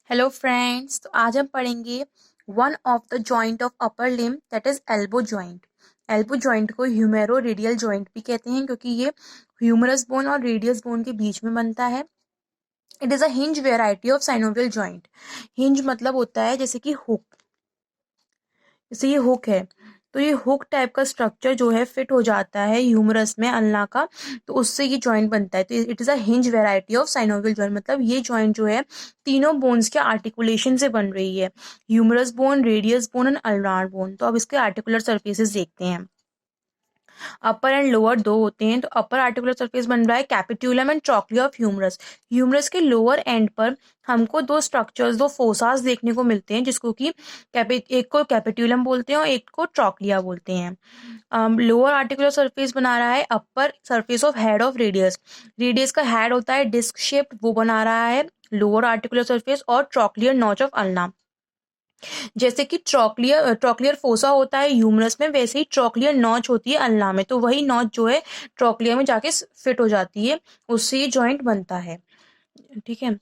Hello friends, तो आज हम पढ़ेंगे one of the joint of upper limb that is elbow joint. Elbow joint को ह्यूमेरो रेडियल जॉइंट भी कहते हैं क्योंकि ये ह्यूमरस बोन और रेडियस बोन के बीच में बनता है। It is a hinge variety of synovial joint. Hinge मतलब होता है जैसे कि हुक, जैसे ये हुक है तो ये हुक टाइप का स्ट्रक्चर जो है फिट हो जाता है ह्यूमरस में अल्ना का, तो उससे ये जॉइंट बनता है। तो it is a hinge variety of synovial joint, मतलब ये जॉइंट जो है तीनों बोन्स के आर्टिकुलेशन से बन रही है, humerus bone, radius bone and ulnar bone. तो अब इसके आर्टिकुलर सरफेसेस देखते हैं। अपर एंड लोअर दो होते हैं। तो अपर आर्टिकुलर सरफेस बन रहा है capitulum and trochlea of humerus. Humerus के लोअर एंड पर हमको दो स्ट्रक्चर्स, दो फोसास देखने को मिलते हैं, जिसको कि एक को कैपिट्यूलम बोलते हैं और एक को ट्रॉक्लिया बोलते हैं। लोअर आर्टिकुलर सरफेस बना रहा है upper surface of head of radius. Radius का हेड होता है डिस्क शेप्ड, वो बना रहा है लोअर आर्टिकुलर सरफेस। और ट्रॉक्लियर नॉच ऑफ अल्ना, जैसे कि ट्रॉक्लियर फोसा होता है ह्यूमरस में, वैसे ही ट्रॉक्लियर नॉच होती है अल्ना में। तो वही नॉच जो है ट्रॉक्लियर में जाके फिट हो जाती है, उससे ये जॉइंट बनता है। ठीक है,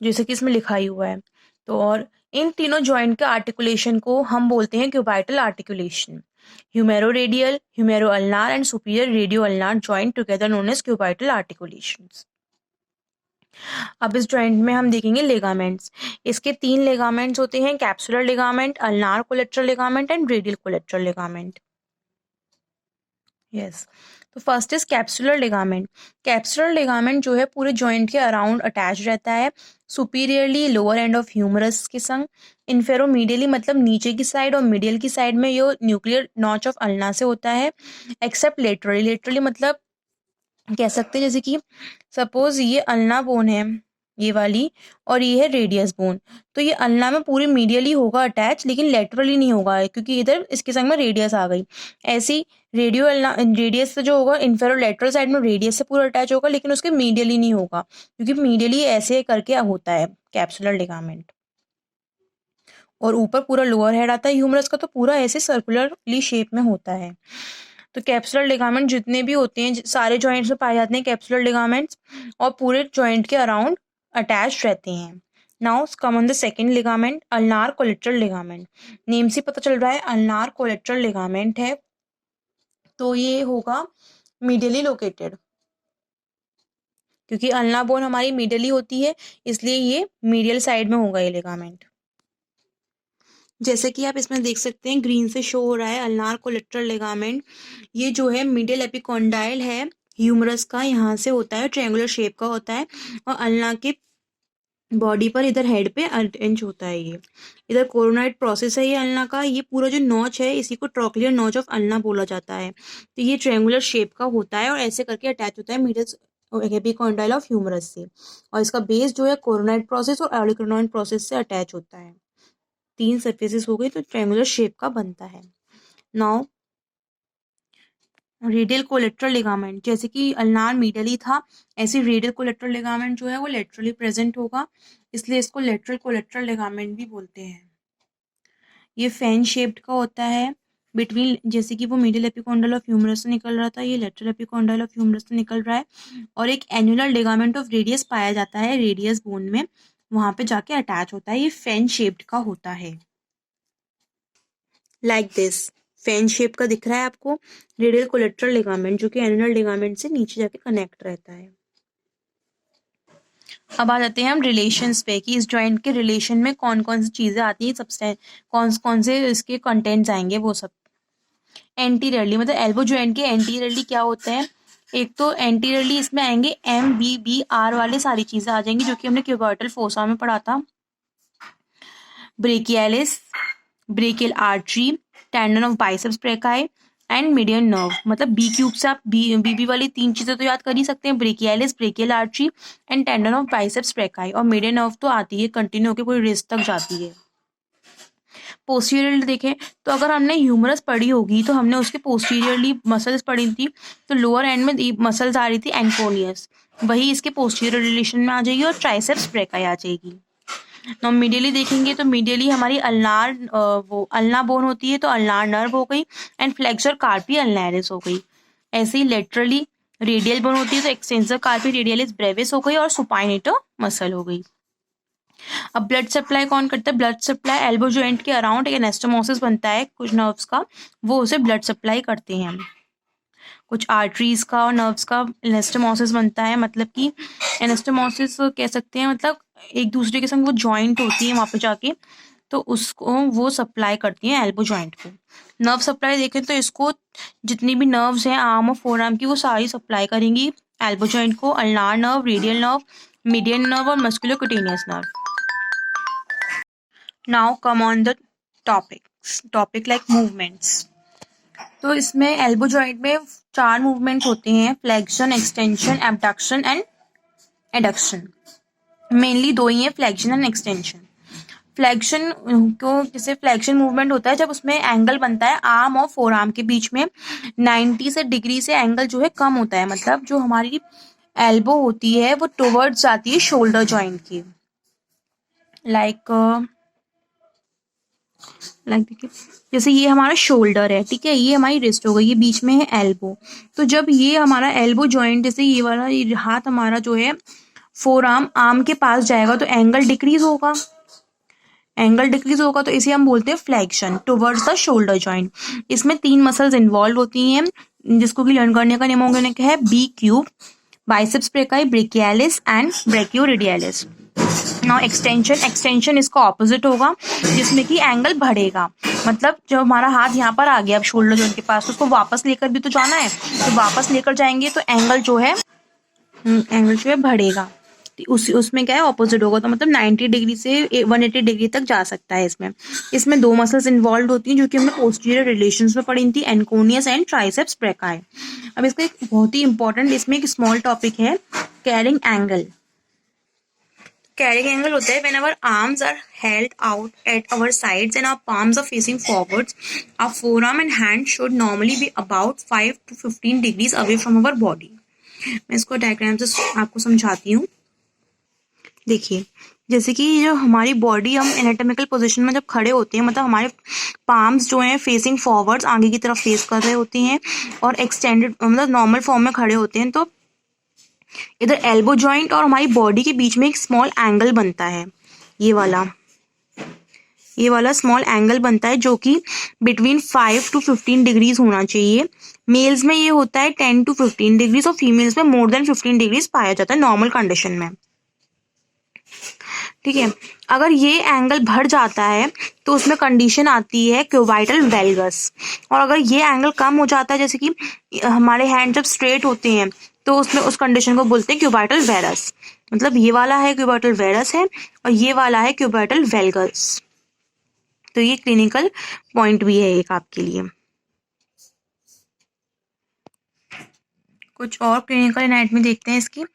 जैसे कि इसमें लिखा ही हुआ है। तो और इन तीनों जॉइंट के आर्टिकुलेशन को हम बोलते हैं cubital articulation. Humero radial, humero ulnar and superior radio ulnar joint together known as cubital articulations. अब इस जॉइंट में हम देखेंगे लिगामेंट्स। इसके तीन लिगामेंट्स होते हैं, capsular ligament, ulnar collateral ligament and radial collateral ligament. Yes, तो first is capsular ligament. Capsular ligament जो है पूरे जॉइंट के अराउंड अटैच रहता है, superiorly lower end of humerus के संग, इन्फेरोमीडियली मतलब नीचे की साइड और मिडियल की साइड में ये न्यूक्लियर नॉच ऑफ अल्ना से होता है, एक्सेप्ट लेटरली। लेटरली मतलब कह सकते हैं जैसे कि सपोज ये अल्ना बोन है, ये वाली, और ये है रेडियस बोन। तो ये अल्ना में पूरी मीडियली होगा अटैच, लेकिन लेटरली नहीं होगा क्योंकि इधर इसके संग में रेडियस आ गई। ऐसे ही रेडियो अल्ना, रेडियस से जो होगा इन्फेरोलेटरल साइड में रेडियस से पूरा अटैच होगा, लेकिन उसके मीडियली नहीं होगा क्योंकि मीडियली ऐसे करके होता है कैप्सुलर लिगामेंट। और ऊपर पूरा लोअर हेड आता है ह्यूमरस का, तो पूरा ऐसे सर्कुलरली शेप में होता है। तो कैप्सुलर लिगामेंट जितने भी होते हैं सारे जॉइंट्स में पाए जाते हैं कैप्सुलर लिगामेंट्स, और पूरे जॉइंट के अराउंड अटैच रहते हैं। Now come on the second ligament, ulnar collateral ligament. Name से पता चल रहा है अल्नार कोलेट्रल लिगामेंट है, तो ये होगा मीडियली लोकेटेड, क्योंकि अल्ना बोन हमारी मीडियली होती है, इसलिए ये मीडियल साइड में होगा ये लिगामेंट। जैसे कि आप इसमें देख सकते हैं ग्रीन से शो हो रहा है अल्नार कोलेट्रल लिगामेंट। ये जो है मिडिल एपिकॉन्डाइल है ह्यूमरस का, यहाँ से होता है, ट्रायंगुलर शेप का होता है, और अल्ना के बॉडी पर इधर हेड पे अटैच होता है। ये इधर कोरोनाइड प्रोसेस है ये अल्ना का। ये पूरा जो नॉच है इसी को ट्रॉक्लियर नॉच ऑफ अल्ना बोला जाता है। तो ये ट्रायंगुलर शेप का होता है और ऐसे करके अटैच होता है मिडिल एपिकॉन्डाइल ऑफ ह्यूमरस से, और इसका बेस जो है कोरोनाइड प्रोसेस और ऑलिगोनॉइड प्रोसेस से अटैच होता है। तीन सरफेसेस हो गई तो ट्रायंगुलर शेप का बनता है। नाउ रेडियल कोलेट्रल लिगामेंट, जैसे कि अल्नार मीडियली था, ऐसे रेडियल कोलेट्रल लिगामेंट जो है वो लेटरली प्रेजेंट होगा, इसलिए इसको लेटरल कोलेट्रल लिगामेंट भी बोलते हैं। ये फैन शेप्ड का होता है बिटवीन, जैसे कि वो मिडिल एपिकॉन्डल ऑफ ह्यूमरस से निकल रहा था, ये लेटरल एपिकॉन्डल ऑफ ह्यूमरस से निकल रहा है, और एक एन्युलर लिगामेंट ऑफ रेडियस पाया जाता है रेडियस बोन में, वहां पे जाके अटैच होता है। ये फैन शेप्ड का होता है, लाइक दिस। फैन शेप का दिख रहा है आपको रेडियल कोलेट्रल लिगामेंट, जो कि एनुलर लिगामेंट से नीचे जाके कनेक्ट रहता है। अब आ जाते हैं हम रिलेशंस पे कि इस जॉइंट के रिलेशन में कौन कौन सी चीजें आती हैं, सबसे कौन कौन से इसके कंटेंट्स आएंगे वो सब। एंटीरियरली मतलब एल्बो जॉइंट के एंटीरियरली क्या होता है, एक तो एंटीरियरली इसमें आएंगे MBBR वाले सारी चीजें आ जाएंगी, जो कि हमने क्यूबॉइटल फोसा में पढ़ा था। Brachialis, brachial artery, tendon of biceps brachii and median nerve. मतलब बी क्यूब से आप बीबी वाली तीन चीजें तो याद कर ही सकते हैं, brachialis, brachial artery and tendon of biceps brachii, और मीडियन नर्व तो आती है कंटिन्यू होकर पूरी रिस्ट तक जाती है। पोस्टीरियरली देखें तो अगर हमने ह्यूमरस पढ़ी होगी तो हमने उसके पोस्टीरियरली मसल्स पढ़ी थी, तो लोअर एंड में मसल्स आ रही थी एंकोनियस, वही इसके पोस्टीरियर रिलेशन में आ जाएगी, और ट्राइसेप्स ब्रेकाई आ जाएगी। तो मीडियली देखेंगे तो मीडियली हमारी अल्नार वो अल्ना बोन होती है, तो अल्नार नर्व हो गई, एंड फ्लेक्सर कार्पी अल्नारिस हो गई। ऐसे ही लेटरली रेडियल बोन होती है, तो एक्सटेंसर कार्पी रेडियलिस ब्रेविस हो गई, और सुपाइनेटर मसल हो गई। अब ब्लड सप्लाई कौन करता है? ब्लड सप्लाई एल्बो जॉइंट के अराउंड एक एनास्टोमोसिस बनता है कुछ नर्व्स का, वो उसे ब्लड सप्लाई करते हैं। कुछ आर्टरीज का और नर्व्स का एनास्टोमोसिस बनता है, मतलब कि एनास्टोमोसिस कह सकते हैं, मतलब एक दूसरे के संग वो जॉइंट होती है वहाँ पे जाके, तो उसको वो सप्लाई करती हैं एल्बो जॉइंट को। नर्व सप्लाई देखें तो इसको जितनी भी नर्व्स हैं आर्म और फोर आर्म की, वो सारी सप्लाई करेंगी एल्बो जॉइंट को। Ulnar nerve, radial nerve, median nerve और musculocutaneous nerve. Now come on the topic like movements. तो इसमें एल्बो जॉइंट में 4 मूवमेंट्स होते हैं, flexion, extension, abduction and adduction. Mainly 2 ही है, फ्लेक्शन एंड एक्सटेंशन। फ्लेक्शन को, जैसे फ्लेक्शन मूवमेंट होता है जब उसमें एंगल बनता है आर्म और फोर आर्म के बीच में 90 से डिग्री से एंगल जो है कम होता है, मतलब जो हमारी एल्बो होती है वो टुवर्ड्स जाती है शोल्डर जॉइंट की। लाइक देखिए, जैसे ये हमारा शोल्डर है, ठीक है, ये हमारी रिस्ट हो गई, ये बीच में है एल्बो। तो जब ये हमारा एल्बो जॉइंट, जैसे ये वाला हाथ हमारा जो है फोर आर्म के पास जाएगा तो एंगल डिक्रीज होगा। तो इसे हम बोलते हैं flexion towards the shoulder joint. इसमें 3 मसल्स इन्वॉल्व होती हैं, जिसको कि लर्न करने का नियम ऑर्गेनिक है B cube, biceps brachii, brachialis and brachioradialis. Now extension इसका ऑपोजिट होगा, जिसमें कि एंगल बढ़ेगा। मतलब जब हमारा हाथ यहाँ पर आ गया अब शोल्डर जॉइंट के पास, तो उसको वापस लेकर भी तो जाना है, तो वापस लेकर जाएंगे तो एंगल जो है बढ़ेगा। उसमें क्या है, ऑपोजिट होगा, तो मतलब 90 डिग्री से 180 डिग्री तक जा सकता है। इसमें 2 मसल्स इन्वॉल्व होती हैं जो कि हमने पोस्टीरियर रिलेशंस में पढ़ी थी, एनकोनियस एंड ट्राइसेप्स ब्रेकाई। अब इसका एक बहुत ही इंपॉर्टेंट इसमें एक स्मॉल टॉपिक है, कैरिंग एंगल। Carrying angle होता है when our arms are held out at our sides and our palms are facing forwards. Our forearm and hand should normally be about 5 to 15 degrees away from our body. मैं इसको diagram से आपको समझाती हूँ। देखिए, जैसे कि जो हमारी बॉडी, हम एनाटॉमिकल पोजीशन में जब खड़े होते हैं, मतलब हमारे पाम्स जो हैं फेसिंग फॉरवर्ड्स, आगे की तरफ फेस कर रहे होती हैं, और एक्सटेंडेड मतलब नॉर्मल फॉर्म में खड़े होते हैं, तो इधर एल्बो जॉइंट और हमारी बॉडी के बीच में एक स्मॉल एंगल बनता है, ये वाला स्मॉल एंगल बनता है, जो कि बिटवीन 5 to 15 डिग्रीज होना चाहिए। मेल्स में ये होता है 10 to 15 डिग्रीज और फीमेल्स में मोर देन 15 डिग्रीज पाया जाता है नॉर्मल कंडीशन में, ठीक है। अगर ये एंगल बढ़ जाता है तो उसमें कंडीशन आती है क्यूबाइटल वेलगस, और अगर ये एंगल कम हो जाता है, जैसे कि हमारे हैंड जब स्ट्रेट होते हैं, तो उसमें उस कंडीशन को बोलते हैं क्यूबाइटल वेरस। मतलब ये वाला है क्यूबाइटल वेरस है और ये वाला है क्यूबाइटल वेलगस। तो ये क्लिनिकल पॉइंट भी है एक आपके लिए। कुछ और क्लिनिकल एनाटॉमी देखते हैं इसकी।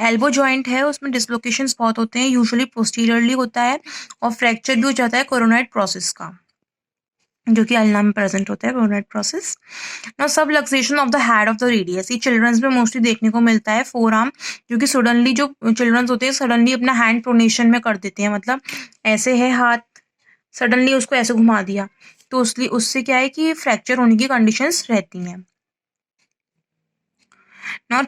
एल्बो जॉइंट है, उसमें डिसलोकेशंस बहुत होते हैं, यूजुअली पोस्टीरियरली होता है, और फ्रैक्चर भी हो जाता है कोरोनाइड प्रोसेस का, जो कि अल्ना में प्रेजेंट होता है कोरोनाइड प्रोसेस। नाउ सब luxation of the head of the radius, ये चिल्ड्रंस में मोस्टली देखने को मिलता है। फोर आर्म, जो कि सडनली जो चिल्ड्रंस होते हैं सडनली अपना हैंड प्रोनेशन में कर देते हैं, मतलब ऐसे है हाथ, सडनली उसको ऐसे घुमा दिया, तो उससे क्या है कि फ्रैक्चर होने की कंडीशंस रहती हैं। नाउ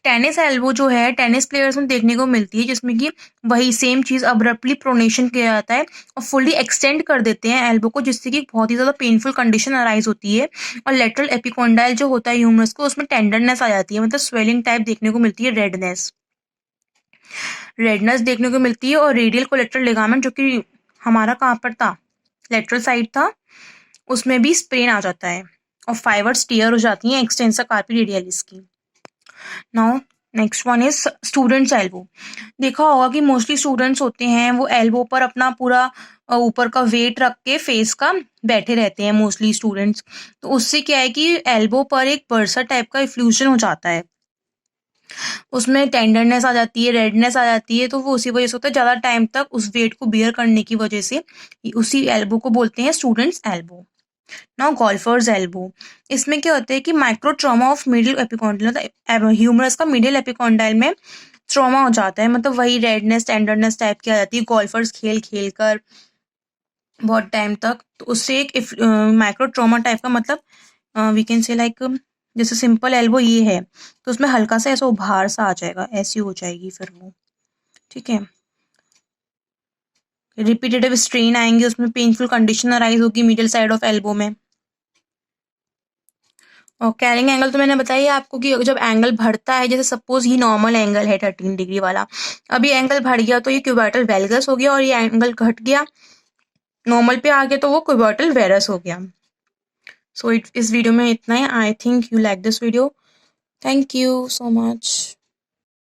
टेनिस एल्बो जो है टेनिस प्लेयर्स में देखने को मिलती है, जिसमें कि वही सेम चीज अब्रप्टली प्रोनेशन किया जाता है और फुल्ली एक्सटेंड कर देते हैं एल्बो को, जिससे कि बहुत ही ज्यादा पेनफुल कंडीशन अराइज होती है। और लेटरल एपिकोंडाइल जो होता है ह्यूमरस को, उसमें टेंडरनेस आ जाती है, मतलब स्वेलिंग टाइप देखने को मिलती है, रेडनेस देखने को मिलती है। और रेडियल कोलेटरल लिगामेंट, जो कि हमारा कहाँ पर था, लेटरल साइड था, उसमें भी स्प्रेन आ जाता है और फाइबर्स टीयर हो जाती हैं एक्सटेंसा कार्पी रेडियलिस की। Now next one is students elbow. देखा होगा कि मोस्टली स्टूडेंट्स होते हैं वो एल्बो पर अपना पूरा ऊपर का वेट रख के फेस का बैठे रहते हैं मोस्टली स्टूडेंट्स। तो उससे क्या है कि एल्बो पर एक बर्सा टाइप का इफ्लूशन हो जाता है, उसमें टेंडरनेस आ जाती है, रेडनेस आ जाती है, तो वो उसी वजह से होता है, ज्यादा टाइम तक उस वेट को बियर करने की वजह से उसी एल्बो को बोलते हैं students elbow. Now golfer's elbow, इसमें क्या होता है कि micro trauma of middle epicondyle, मतलब ह्यूमरस का मिडिल एपिकॉन्डाइल में ट्रॉमा हो जाता है, मतलब वही रेडनेस टेंडरनेस टाइप की आ जाती है गोल्फर्स खेल खेल कर बहुत टाइम तक। तो उससे एक माइक्रो ट्रॉमा टाइप का, मतलब वी कैन से लाइक, जैसे सिंपल एल्बो ये है तो उसमें हल्का सा ऐसा उभार सा आ जाएगा, ऐसी हो जाएगी फिर वो, ठीक है। रिपीटेटिव स्ट्रेन आएंगे, उसमें पेनफुल कंडीशन अराइज होगी मिडिल साइड ऑफ एल्बो में। और कैरिंग एंगल तो मैंने बताया आपको कि जब एंगल बढ़ता है, जैसे सपोज ये नॉर्मल एंगल है 13 डिग्री वाला, अभी एंगल बढ़ गया तो ये क्यूबाइटल वेलगस हो गया, और ये एंगल घट गया नॉर्मल पे आ गया तो वो क्यूबाइटल वेरस हो गया। सो इस वीडियो में इतना ही। I think you like this video. Thank you so much.